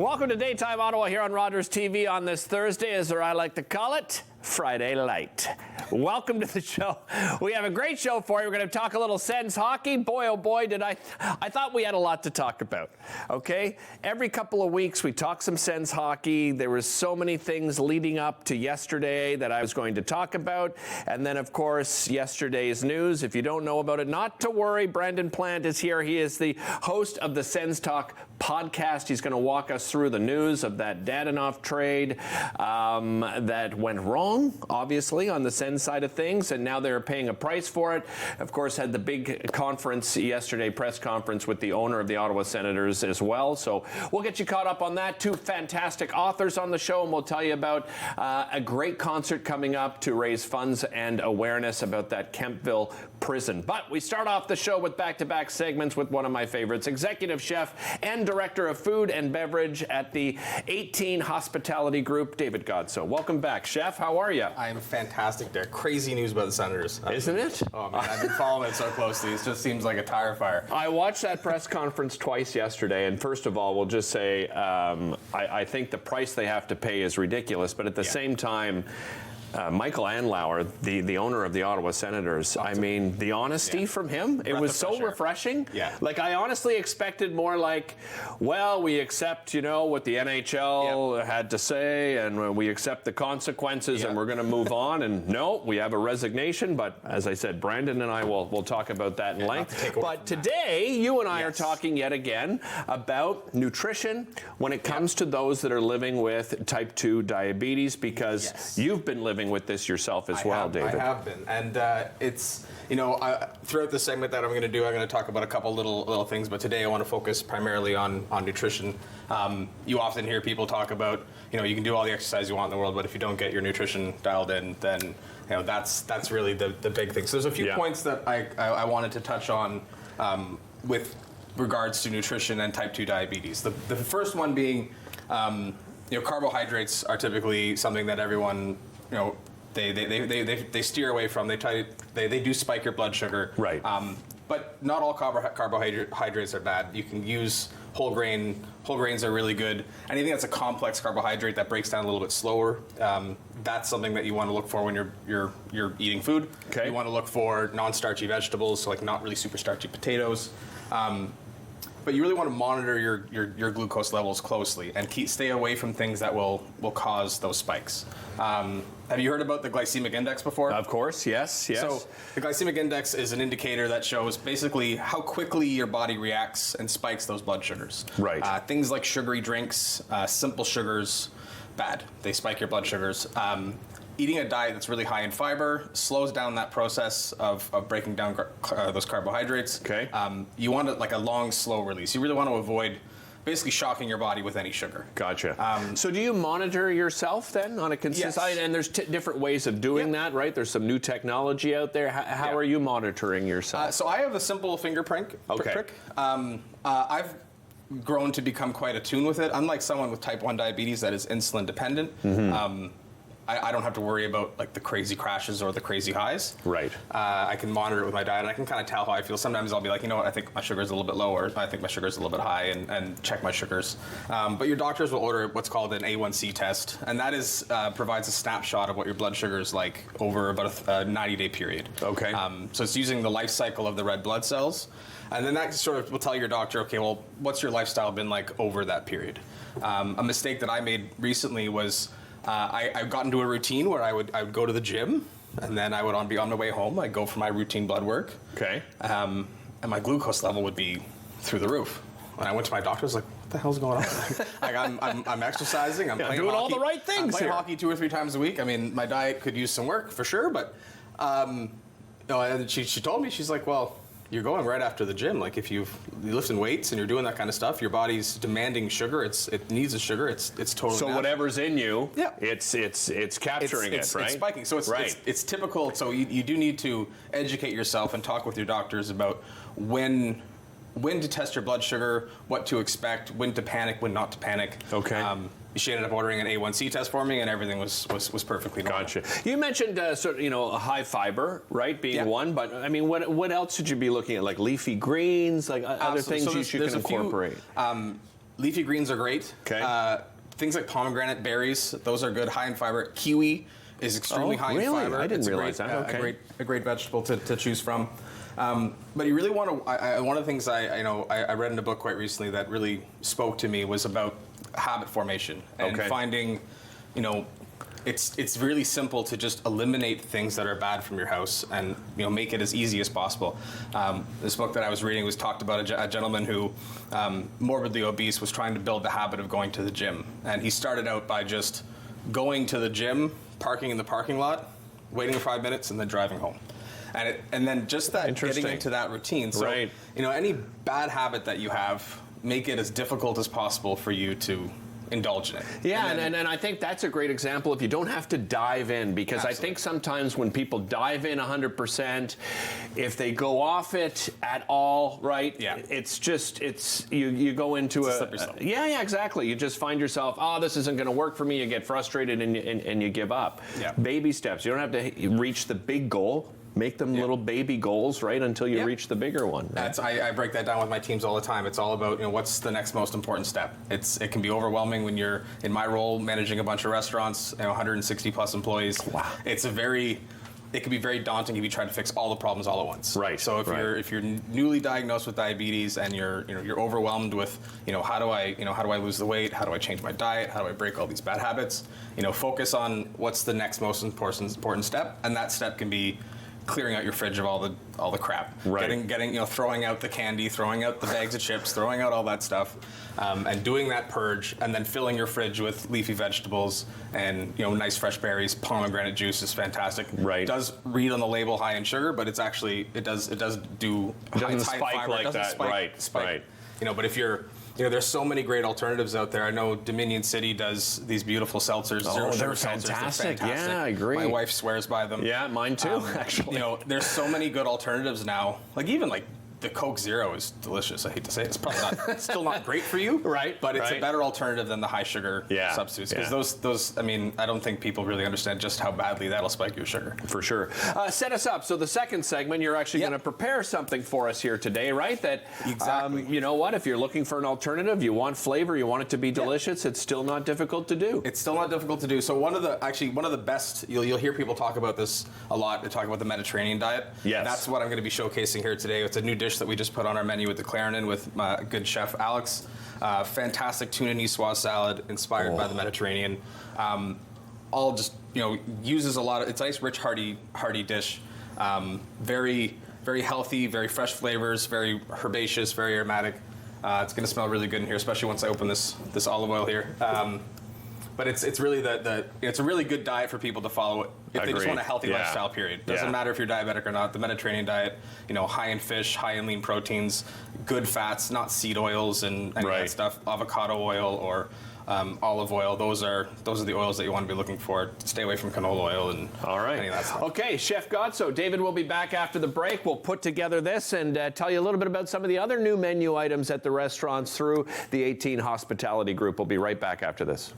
Welcome to Daytime Ottawa here on Rogers TV on this Thursday, as I like to call it, Friday Light. Welcome to the show. We have a great show for you. We're going to talk a little Sens hockey. Boy, oh boy, did I thought we had a lot to talk about, okay? Every couple of weeks we talk some Sens hockey. There were so many things leading up to yesterday that I was going to talk about. And then, of course, yesterday's news. If you don't know about it, not to worry. Brandon Plant is here. He is the host of the Sens Talk podcast. He's going to walk us through the news of that Dadonov trade that went wrong, obviously, on the Sens side of things, and now they're paying a price for it. Of course, had the big conference yesterday, press conference with the owner of the Ottawa Senators as well. So we'll get you caught up on that. Two fantastic authors on the show, and we'll tell you about a great concert coming up to raise funds and awareness about that Kempville prison. But we start off the show with back-to-back segments with one of my favorites, executive chef and director of food and beverage at the 18 Hospitality Group, David Godsoe. Welcome back, chef. How are you? I am fantastic there. Crazy news about the Senators. Isn't it? Oh, man, I've been following it so closely. It just seems like a tire fire. I watched that press conference twice yesterday, and first of all, we'll just say I think the price they have to pay is ridiculous, but at the same time, Michael Andlauer, the owner of the Ottawa Senators, I mean, the honesty from him, it was so refreshing. Yeah. Like, I honestly expected more like, well, we accept, what the NHL had to say, and we accept the consequences, and we're going to move on. And no, we have a resignation. But as I said, Brandon and I will talk about that in length. But today, you and I are talking yet again about nutrition when it comes to those that are living with type 2 diabetes, because you've been living with this yourself as well, David. I have been, and it's throughout the segment that I'm going to talk about a couple little things, but today I want to focus primarily on nutrition. You often hear people talk about you can do all the exercise you want in the world, but if you don't get your nutrition dialed in, then that's really the big thing. So there's a few points that I wanted to touch on with regards to nutrition and type 2 diabetes. The first one being carbohydrates are typically something that everyone they steer away from. They do spike your blood sugar. Right. But not all carbohydrates are bad. You can use whole grain. Whole grains are really good. Anything that's a complex carbohydrate that breaks down a little bit slower, that's something that you want to look for when you're eating food. Okay. You want to look for non-starchy vegetables, so like not really super starchy potatoes. But you really want to monitor your glucose levels closely and stay away from things that will cause those spikes. Have you heard about the glycemic index before? Of course, yes. So the glycemic index is an indicator that shows basically how quickly your body reacts and spikes those blood sugars. Right. Things like sugary drinks, simple sugars, bad. They spike your blood sugars. Eating a diet that's really high in fiber slows down that process of breaking down those carbohydrates. Okay. You want a long, slow release. You really want to avoid basically shocking your body with any sugar. Gotcha. So do you monitor yourself then on a consistent? Yes. And there's different ways of doing that, right? There's some new technology out there. How are you monitoring yourself? So I have a simple finger prick. I've grown to become quite attuned with it. Unlike someone with type 1 diabetes that is insulin dependent, I don't have to worry about the crazy crashes or the crazy highs. Right. I can monitor it with my diet, and I can kind of tell how I feel. Sometimes I'll be like, I think my sugar is a little bit low, or I think my sugar is a little bit high, and check my sugars. But your doctors will order what's called an A1C test, and that provides a snapshot of what your blood sugar is like over about a 90-day period. Okay. So it's using the life cycle of the red blood cells, and then that sort of will tell your doctor, okay, well, what's your lifestyle been like over that period? A mistake that I made recently was I got into a routine where I would go to the gym, and then I would be on the way home. I'd go for my routine blood work. Okay. And my glucose level would be through the roof. When I went to my doctor, I was like, "What the hell's going on?" I'm exercising. I'm playing doing hockey. all the right things. I'm playing hockey 2 or 3 times a week. I mean, my diet could use some work for sure, but and she told me, she's like, "Well, you're going right after the gym. Like if you're lifting weights and you're doing that kind of stuff, your body's demanding sugar. It needs the sugar. It's totally so natural. Whatever's in you, it's capturing it, right? It's spiking. So it's typical. So you do need to educate yourself and talk with your doctors about when to test your blood sugar, what to expect, when to panic, when not to panic. Okay. She ended up ordering an A1C test for me, and everything was perfectly normal. Gotcha. You mentioned a high fiber, right, being one, but I mean, what else should you be looking at? Like leafy greens, like other things you can incorporate. Leafy greens are great. Okay. Things like pomegranate, berries, those are good, high in fiber. Kiwi is extremely high in fiber. I didn't It's realize that. Okay. A great vegetable to choose from. But you really want to. One of the things I read in a book quite recently that really spoke to me was about habit formation and finding, it's really simple to just eliminate things that are bad from your house and make it as easy as possible. This book that I was reading talked about a gentleman who, morbidly obese, was trying to build the habit of going to the gym, and he started out by just going to the gym, parking in the parking lot, waiting 5 minutes, and then driving home. And then just that getting into that routine. So any bad habit that you have, make it as difficult as possible for you to indulge in it. Yeah, and I think that's a great example if you don't have to dive in, because I think sometimes when people dive in 100%, if they go off it at all, right? Yeah. You go into a slippery slope. Yeah, exactly. You just find yourself, this isn't going to work for me. You get frustrated and you give up. Yeah. Baby steps. You don't have to reach the big goal. Make them little baby goals, right, until you reach the bigger one. Right? I break that down with my teams all the time. It's all about what's the next most important step. It can be overwhelming when you're in my role managing a bunch of restaurants, 160 plus employees. Wow. It can be very daunting if you try to fix all the problems all at once. Right. So if you're newly diagnosed with diabetes and you're overwhelmed with how do I lose the weight? How do I change my diet? How do I break all these bad habits? Focus on what's the next most important step, and that step can be clearing out your fridge of all the crap, getting throwing out the candy, throwing out the bags of chips, throwing out all that stuff, and doing that purge, and then filling your fridge with leafy vegetables and nice fresh berries. Pomegranate juice is fantastic. Right. It does read on the label high in sugar, but it does do high spike fiber. like It doesn't that. spike. Right. But if you're there's so many great alternatives out there. I know Dominion City does these beautiful seltzers. Oh, they're seltzers. fantastic. They're fantastic. Yeah, I agree. My wife swears by them. Yeah, mine too, actually. There's so many good alternatives now. Even the Coke Zero is delicious. I hate to say it. It's probably still not great for you. Right. But it's a better alternative than the high sugar substitutes. Because those, I don't think people really understand just how badly that'll spike your sugar. For sure. Set us up. So the second segment, you're actually going to prepare something for us here today, right? That exactly. You know what? If you're looking for an alternative, you want flavor, you want it to be delicious, it's still not difficult to do. It's still not difficult to do. So one of the best, you'll hear people talk about this a lot. They talk about the Mediterranean diet. Yes. That's what I'm going to be showcasing here today. It's a new dish that we just put on our menu with the Clarendon with my good chef Alex. Fantastic tuna niçoise salad inspired by the Mediterranean. All just uses a lot of. It's a nice, rich, hearty dish. Very, very healthy, very fresh flavors, very herbaceous, very aromatic. It's going to smell really good in here, especially once I open this olive oil here. But it's really it's a really good diet for people to follow if they just want a healthy lifestyle. Period. Doesn't matter if you're diabetic or not. The Mediterranean diet, high in fish, high in lean proteins, good fats, not seed oils and any of that stuff. Avocado oil or olive oil. Those are the oils that you want to be looking for. Stay away from canola oil and any of that stuff. Okay, Chef Godsoe. David will be back after the break. We'll put together this and tell you a little bit about some of the other new menu items at the restaurants through the 18 Hospitality Group. We'll be right back after this.